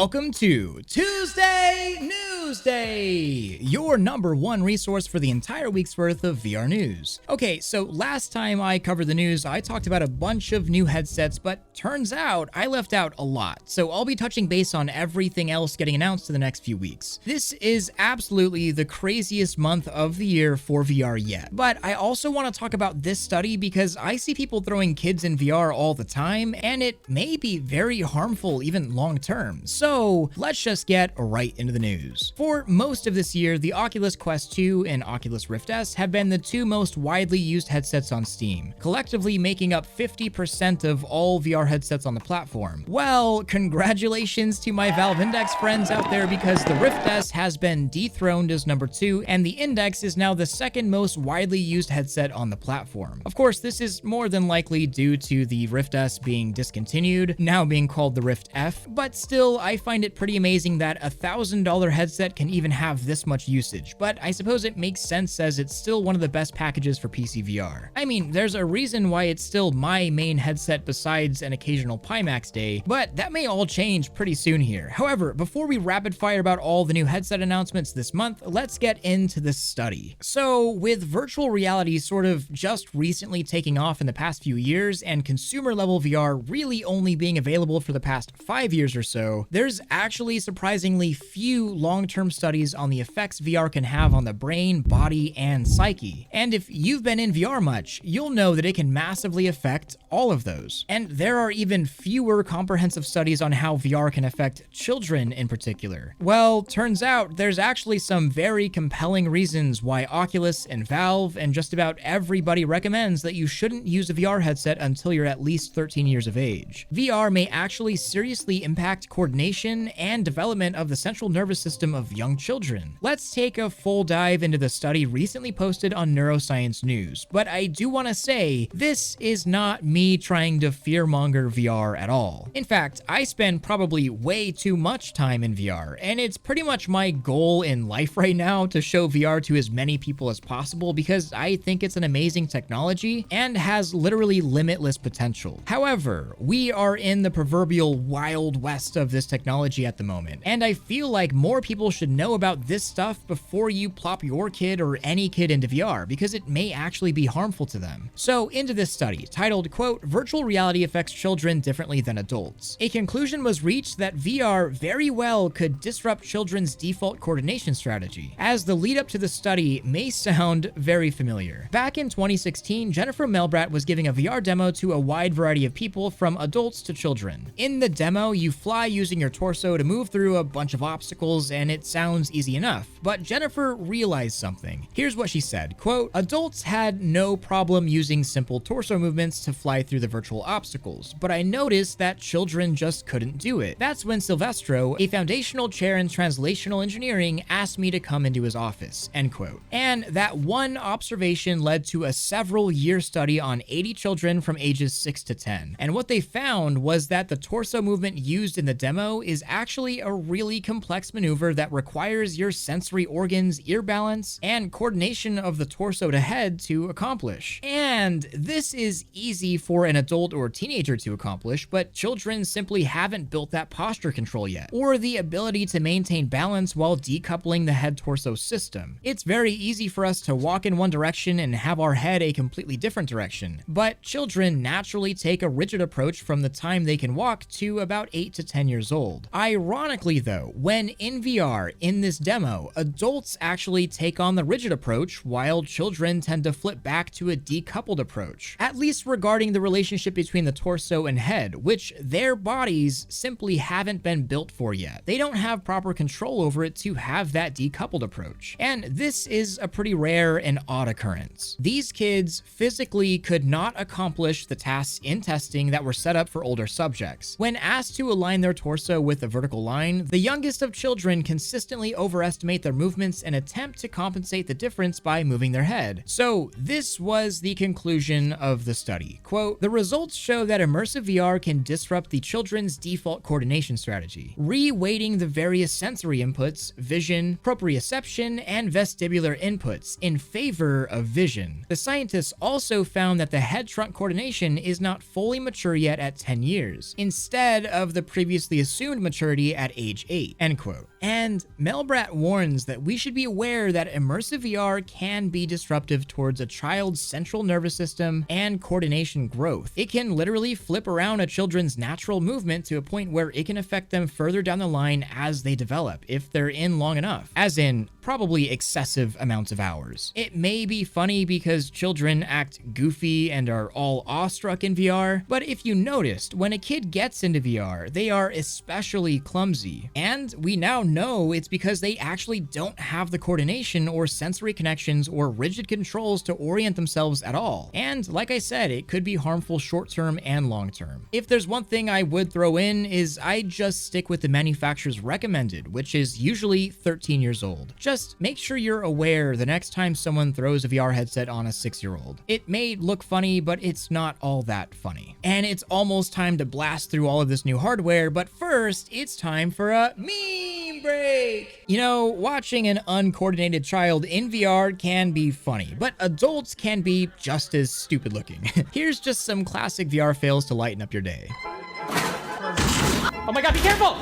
Welcome to Tuesday Newsday, your #1 resource for the entire week's worth of VR news. Okay, so last time I covered the news, I talked about a bunch of new headsets, but turns out I left out a lot, so I'll be touching base on everything else getting announced in the next few weeks. This is absolutely the craziest month of the year for VR yet, but I also want to talk about this study because I see people throwing kids in VR all the time, and it may be very harmful even long term. So let's just get right into the news. For most of this year, the Oculus Quest 2 and Oculus Rift S have been the two most widely used headsets on Steam, collectively making up 50% of all VR headsets on the platform. Well, congratulations to my Valve Index friends out there, because the Rift S has been dethroned as #2, and the Index is now the second most widely used headset on the platform. Of course, this is more than likely due to the Rift S being discontinued, now being called the Rift F, but still, I find it pretty amazing that a $1,000 headset can even have this much usage, but I suppose it makes sense as it's still one of the best packages for PC VR. I mean, there's a reason why it's still my main headset besides an occasional Pimax day, but that may all change pretty soon here. However, before we rapid fire about all the new headset announcements this month, let's get into this study. So, with virtual reality sort of just recently taking off in the past few years, and consumer level VR really only being available for the past 5 years or so, there's actually surprisingly few long-term studies on the effects VR can have on the brain, body, and psyche. And if you've been in VR much, you'll know that it can massively affect all of those. And there are even fewer comprehensive studies on how VR can affect children in particular. Well, turns out there's actually some very compelling reasons why Oculus and Valve and just about everybody recommends that you shouldn't use a VR headset until you're at least 13 years of age. VR may actually seriously impact coordination and development of the central nervous system of young children. Let's take a full dive into the study recently posted on Neuroscience News, but I do want to say, this is not me trying to fearmonger VR at all. In fact, I spend probably way too much time in VR, and it's pretty much my goal in life right now to show VR to as many people as possible because I think it's an amazing technology and has literally limitless potential. However, we are in the proverbial wild west of this technology at the moment, and I feel like more people should know about this stuff before you plop your kid or any kid into VR, because it may actually be harmful to them. So into this study, titled, quote, "Virtual reality affects children differently than adults." A conclusion was reached that VR very well could disrupt children's default coordination strategy. As the lead up to the study may sound very familiar. Back in 2016, Jennifer Melbrat was giving a VR demo to a wide variety of people from adults to children. In the demo, you fly using your torso to move through a bunch of obstacles, and it sounds easy enough. But Jennifer realized something. Here's what she said, quote, "Adults had no problem using simple torso movements to fly through the virtual obstacles, but I noticed that children just couldn't do it. That's when Silvestro, a foundational chair in translational engineering, asked me to come into his office," end quote. And that one observation led to a several-year study on 80 children from ages 6 to 10. And what they found was that the torso movement used in the demo is actually a really complex maneuver that requires your sensory organs, ear balance, and coordination of the torso to head to accomplish. And this is easy for an adult or teenager to accomplish, but children simply haven't built that posture control yet, or the ability to maintain balance while decoupling the head-torso system. It's very easy for us to walk in one direction and have our head a completely different direction, but children naturally take a rigid approach from the time they can walk to about 8 to 10 years old. Ironically though, when in VR, in this demo, adults actually take on the rigid approach while children tend to flip back to a decoupled approach, at least regarding the relationship between the torso and head, which their bodies simply haven't been built for yet. They don't have proper control over it to have that decoupled approach. And this is a pretty rare and odd occurrence. These kids physically could not accomplish the tasks in testing that were set up for older subjects. When asked to align their torso with a vertical line, the youngest of children consistently overestimate their movements and attempt to compensate the difference by moving their head. So this was the conclusion of the study. Quote, "The results show that immersive VR can disrupt the children's default coordination strategy, re-weighting the various sensory inputs, vision, proprioception, and vestibular inputs in favor of vision. The scientists also found that the head-trunk coordination is not fully mature yet at 10 years, instead of the previously assumed assumed maturity at age 8, end quote. And Melbrat warns that we should be aware that immersive VR can be disruptive towards a child's central nervous system and coordination growth. It can literally flip around a children's natural movement to a point where it can affect them further down the line as they develop, if they're in long enough, as in probably excessive amounts of hours. It may be funny because children act goofy and are all awestruck in VR, but if you noticed, when a kid gets into VR, they are especially clumsy. And we now know it's because they actually don't have the coordination or sensory connections or rigid controls to orient themselves at all. And like I said, it could be harmful short-term and long-term. If there's one thing I would throw in is I just stick with the manufacturer's recommended, which is usually 13 years old. Just make sure you're aware the next time someone throws a VR headset on a 6-year-old. It may look funny, but it's not all that funny. And it's almost time to blast through all of this new hardware, but first, it's time for a meme break! You know, watching an uncoordinated child in VR can be funny, but adults can be just as stupid looking. Here's just some classic VR fails to lighten up your day. Oh my god, be careful!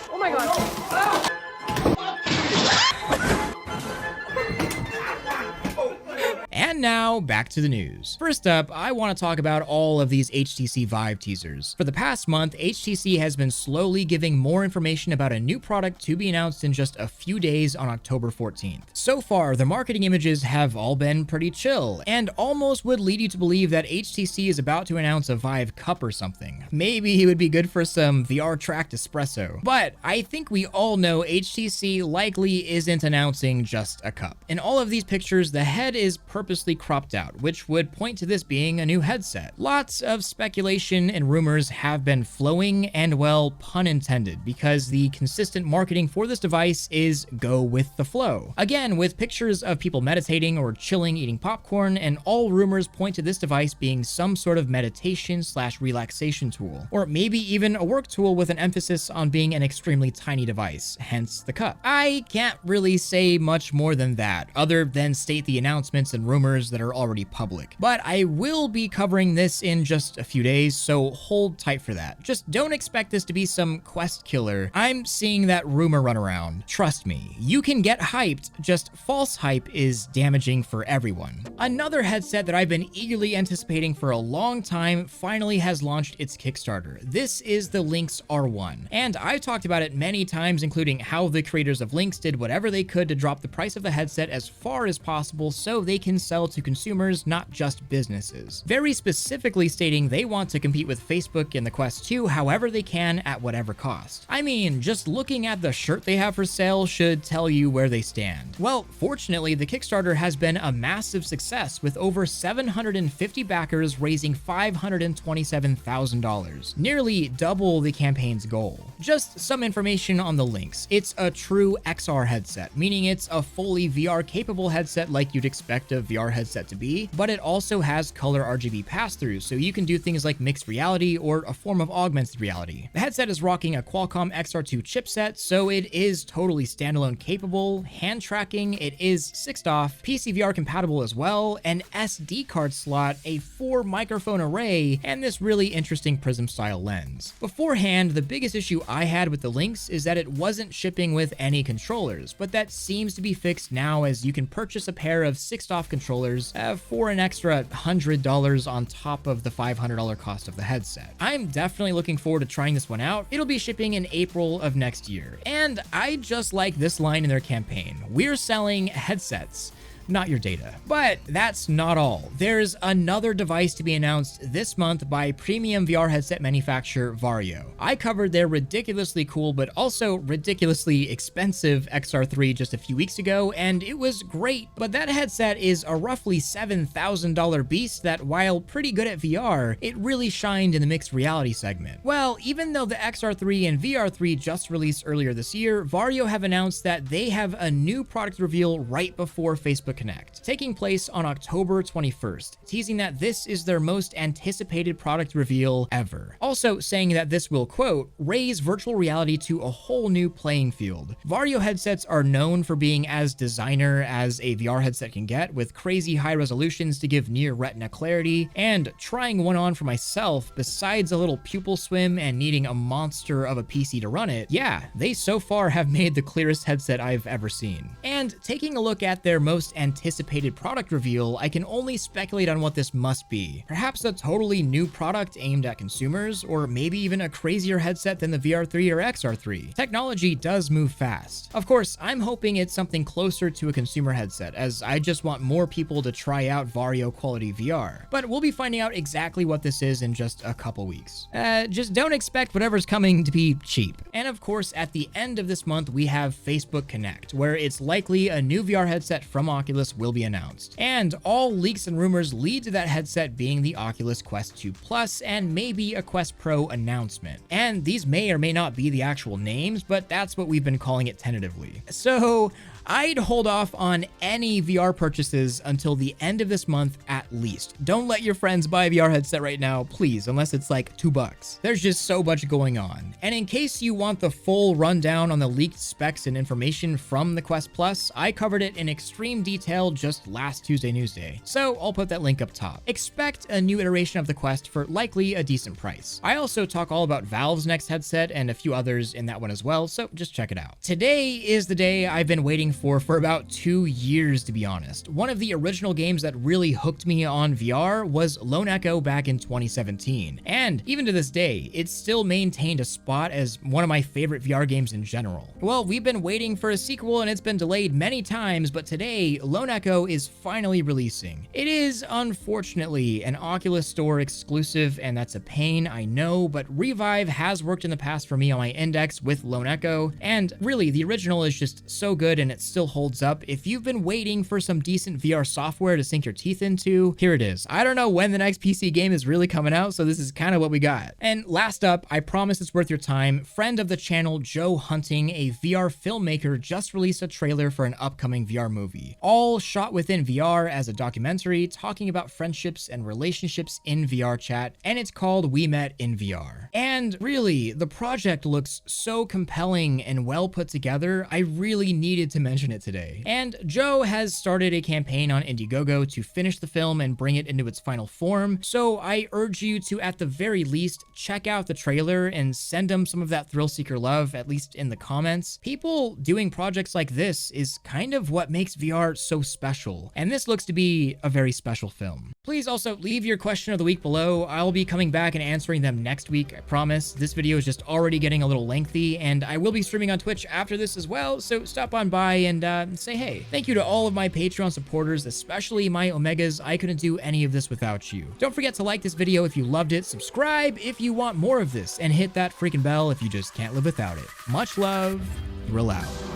Oh my god. And now, back to the news. First up, I want to talk about all of these HTC Vive teasers. For the past month, HTC has been slowly giving more information about a new product to be announced in just a few days on October 14th. So far, the marketing images have all been pretty chill, and almost would lead you to believe that HTC is about to announce a Vive Cup or something. Maybe it would be good for some VR-tracked espresso. But I think we all know HTC likely isn't announcing just a cup. In all of these pictures, the head is purposely cropped out, which would point to this being a new headset. Lots of speculation and rumors have been flowing, and well, pun intended, because the consistent marketing for this device is go with the flow. Again, with pictures of people meditating or chilling eating popcorn, and all rumors point to this device being some sort of meditation/relaxation tool, or maybe even a work tool with an emphasis on being an extremely tiny device, hence the cup. I can't really say much more than that, other than state the announcements and rumors that are already public. But I will be covering this in just a few days, so hold tight for that. Just don't expect this to be some quest killer. I'm seeing that rumor run around. Trust me, you can get hyped, just false hype is damaging for everyone. Another headset that I've been eagerly anticipating for a long time finally has launched its Kickstarter. This is the Lynx R1, and I've talked about it many times, including how the creators of Lynx did whatever they could to drop the price of the headset as far as possible so they can sell to consumers, not just businesses. Very specifically stating they want to compete with Facebook in the Quest 2 however they can at whatever cost. I mean, just looking at the shirt they have for sale should tell you where they stand. Well, fortunately, the Kickstarter has been a massive success with over 750 backers raising $527,000, nearly double the campaign's goal. Just some information on the Lynx. It's a true XR headset, meaning it's a fully VR capable headset like you'd expect a VR headset to be, but it also has color RGB pass-through, so you can do things like mixed reality or a form of augmented reality. The headset is rocking a Qualcomm XR2 chipset, so it is totally standalone capable, hand tracking, it is 6DoF, PC VR compatible as well, an SD card slot, a 4 microphone array, and this really interesting prism style lens. Beforehand, the biggest issue I had with the Lynx is that it wasn't shipping with any controllers, but that seems to be fixed now as you can purchase a pair of 6DoF controllers for an extra $100 on top of the $500 cost of the headset. I'm definitely looking forward to trying this one out. It'll be shipping in April of next year. And I just like this line in their campaign. We're selling headsets, not your data. But that's not all. There's another device to be announced this month by premium VR headset manufacturer Vario. I covered their ridiculously cool but also ridiculously expensive XR3 just a few weeks ago, and it was great, but that headset is a roughly $7,000 beast that, while pretty good at VR, it really shined in the mixed reality segment. Well, even though the XR3 and VR3 just released earlier this year, Vario have announced that they have a new product reveal right before Facebook Connect, taking place on October 21st, teasing that this is their most anticipated product reveal ever. Also saying that this will, quote, raise virtual reality to a whole new playing field. Vario headsets are known for being as designer as a VR headset can get, with crazy high resolutions to give near retina clarity, and trying one on for myself, besides a little pupil swim and needing a monster of a PC to run it, yeah, they so far have made the clearest headset I've ever seen. And taking a look at their most anticipated product reveal, I can only speculate on what this must be. Perhaps a totally new product aimed at consumers, or maybe even a crazier headset than the VR3 or XR3. Technology does move fast. Of course, I'm hoping it's something closer to a consumer headset, as I just want more people to try out Vario quality VR. But we'll be finding out exactly what this is in just a couple weeks. Just don't expect whatever's coming to be cheap. And of course, at the end of this month, we have Facebook Connect, where it's likely a new VR headset from Oculus will be announced. And all leaks and rumors lead to that headset being the Oculus Quest 2 Plus and maybe a Quest Pro announcement. And these may or may not be the actual names, but that's what we've been calling it tentatively. So I'd hold off on any VR purchases until the end of this month at least. Don't let your friends buy a VR headset right now, please, unless it's like $2. There's just so much going on. And in case you want the full rundown on the leaked specs and information from the Quest Plus, I covered it in extreme detail just last Tuesday Newsday, so I'll put that link up top. Expect a new iteration of the Quest for likely a decent price. I also talk all about Valve's next headset and a few others in that one as well, so just check it out. Today is the day I've been waiting for about 2 years, to be honest. One of the original games that really hooked me on VR was Lone Echo back in 2017. And even to this day, it's still maintained a spot as one of my favorite VR games in general. Well, we've been waiting for a sequel and it's been delayed many times, but today, Lone Echo is finally releasing. It is, unfortunately, an Oculus Store exclusive, and that's a pain, I know, but Revive has worked in the past for me on my Index with Lone Echo, and really, the original is just so good and it still holds up. If you've been waiting for some decent VR software to sink your teeth into, here it is. I don't know when the next PC game is really coming out, so this is kind of what we got. And last up, I promise it's worth your time, friend of the channel Joe Hunting, a VR filmmaker, just released a trailer for an upcoming VR movie, all shot within VR as a documentary talking about friendships and relationships in VR chat, and it's called We Met in VR. And really, the project looks so compelling and well put together, I really needed to mention it today. And Joe has started a campaign on Indiegogo to finish the film and bring it into its final form, so I urge you to, at the very least, check out the trailer and send him some of that ThrillSeeker love, at least in the comments. People doing projects like this is kind of what makes VR so special, and this looks to be a very special film. Please also leave your question of the week below. I'll be coming back and answering them next week, I promise. This video is just already getting a little lengthy, and I will be streaming on Twitch after this as well, so stop on by and say hey. Thank you to all of my Patreon supporters, especially my Omegas. I couldn't do any of this without you. Don't forget to like this video if you loved it, subscribe if you want more of this, and hit that freaking bell if you just can't live without it. Much love, Thrill out.